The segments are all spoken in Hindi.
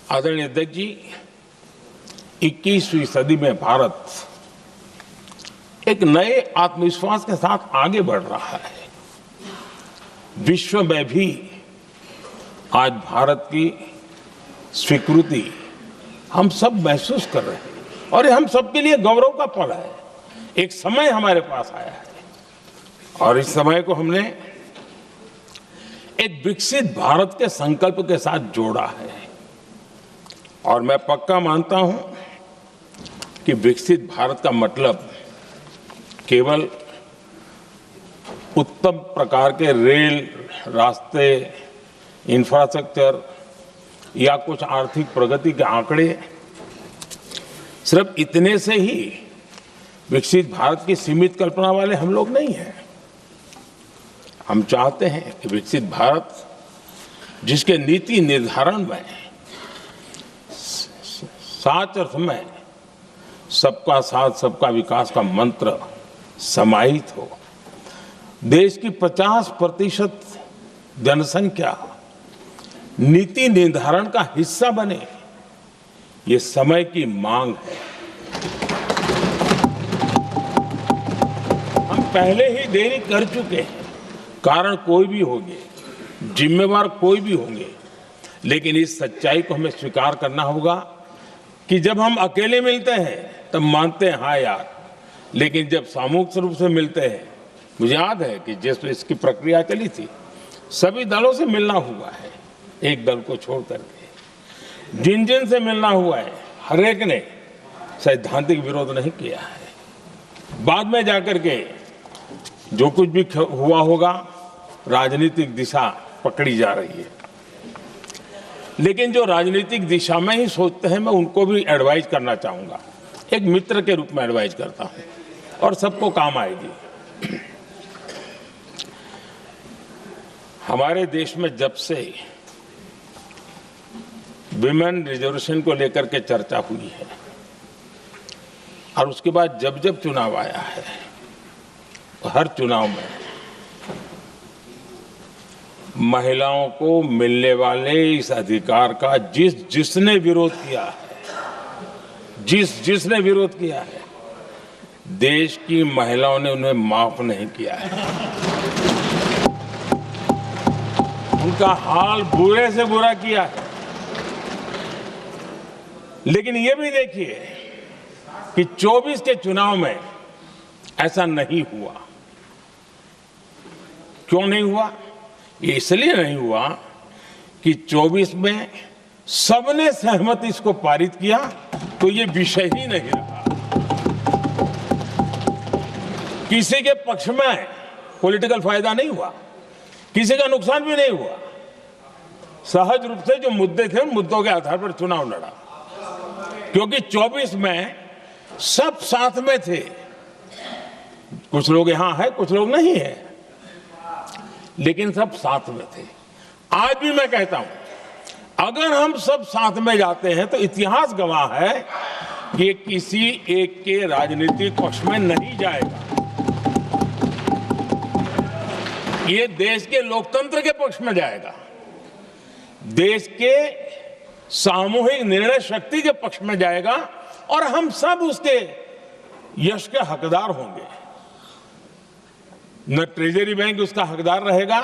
आदरणीय अध्यक्ष जी, 21वीं सदी में भारत एक नए आत्मविश्वास के साथ आगे बढ़ रहा है। विश्व में भी आज भारत की स्वीकृति हम सब महसूस कर रहे हैं और ये हम सबके लिए गौरव का पल है। एक समय हमारे पास आया है और इस समय को हमने एक विकसित भारत के संकल्प के साथ जोड़ा है और मैं पक्का मानता हूं कि विकसित भारत का मतलब केवल उत्तम प्रकार के रेल, रास्ते, इंफ्रास्ट्रक्चर या कुछ आर्थिक प्रगति के आंकड़े सिर्फ इतने से ही विकसित भारत की सीमित कल्पना वाले हम लोग नहीं हैं। हम चाहते हैं कि विकसित भारत जिसके नीति निर्धारण में साच अर्थ में सबका साथ सबका विकास का मंत्र समाहित हो, देश की 50% जनसंख्या नीति निर्धारण का हिस्सा बने, ये समय की मांग है। हम पहले ही देरी कर चुके हैं। कारण कोई भी होंगे, जिम्मेवार कोई भी होंगे, लेकिन इस सच्चाई को हमें स्वीकार करना होगा कि जब हम अकेले मिलते हैं तब मानते हैं हाँ यार, लेकिन जब सामूहिक रूप से मिलते हैं, मुझे याद है कि जिस इसकी प्रक्रिया चली थी, सभी दलों से मिलना हुआ है, एक दल को छोड़ करके जिन जिन से मिलना हुआ है हर एक ने सैद्धांतिक विरोध नहीं किया है। बाद में जाकर के जो कुछ भी हुआ होगा, राजनीतिक दिशा पकड़ी जा रही है, लेकिन जो राजनीतिक दिशा में ही सोचते हैं, मैं उनको भी एडवाइज करना चाहूंगा। एक मित्र के रूप में एडवाइज करता हूं और सबको काम आएगी। हमारे देश में जब से विमेन रिजर्वेशन को लेकर के चर्चा हुई है और उसके बाद जब जब चुनाव आया है, हर चुनाव में महिलाओं को मिलने वाले इस अधिकार का जिसने विरोध किया है, जिसने विरोध किया है, देश की महिलाओं ने उन्हें माफ नहीं किया है। उनका हाल बुरे से बुरा किया है। लेकिन ये भी देखिए कि 24 के चुनाव में ऐसा नहीं हुआ। क्यों नहीं हुआ? ये इसलिए नहीं हुआ कि 24 में सबने सहमति इसको पारित किया, तो ये विषय ही नहीं रहा। किसी के पक्ष में पॉलिटिकल फायदा नहीं हुआ, किसी का नुकसान भी नहीं हुआ। सहज रूप से जो मुद्दे थे उन मुद्दों के आधार पर चुनाव लड़ा, क्योंकि 24 में सब साथ में थे। कुछ लोग यहां हैं, कुछ लोग नहीं है, लेकिन सब साथ में थे। आज भी मैं कहता हूं, अगर हम सब साथ में जाते हैं तो इतिहास गवाह है कि किसी एक के राजनीतिक पक्ष में नहीं जाएगा। ये देश के लोकतंत्र के पक्ष में जाएगा, देश के सामूहिक निर्णय शक्ति के पक्ष में जाएगा और हम सब उसके यश के हकदार होंगे। न ट्रेजरी बैंक उसका हकदार रहेगा,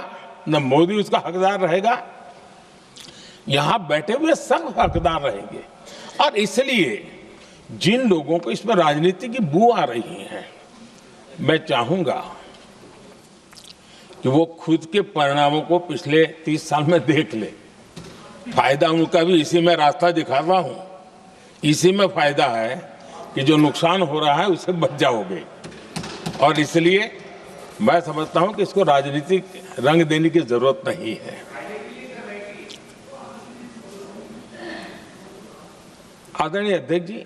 न मोदी उसका हकदार रहेगा, यहां बैठे हुए सब हकदार रहेंगे। और इसलिए जिन लोगों को इसमें राजनीति की बू आ रही है, मैं चाहूंगा कि वो खुद के परिणामों को पिछले 30 साल में देख ले। फायदा उनका भी इसी में रास्ता दिखा रहा हूं। इसी में फायदा है कि जो नुकसान हो रहा है उससे बच जाओगे। और इसलिए मैं समझता हूं कि इसको राजनीतिक रंग देने की जरूरत नहीं है। आदरणीय अध्यक्ष जी,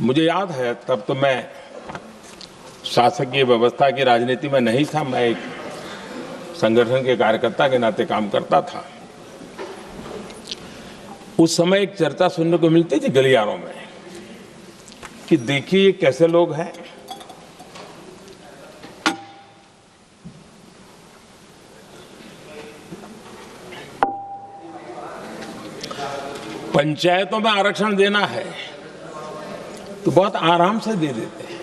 मुझे याद है तब तो मैं शासकीय व्यवस्था की राजनीति में नहीं था, मैं एक संगठन के कार्यकर्ता के नाते काम करता था। उस समय एक चर्चा सुनने को मिलती थी गलियारों में कि देखिए ये कैसे लोग हैं, पंचायतों में आरक्षण देना है तो बहुत आराम से दे देते हैं,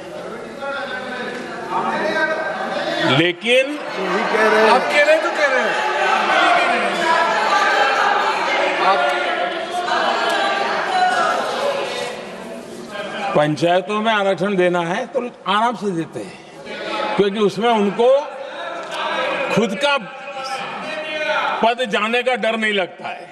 लेकिन आप कह रहे हैं तो कह रहे हैं पंचायतों में आरक्षण देना है तो आराम से देते हैं, क्योंकि उसमें उनको खुद का पद जाने का डर नहीं लगता है।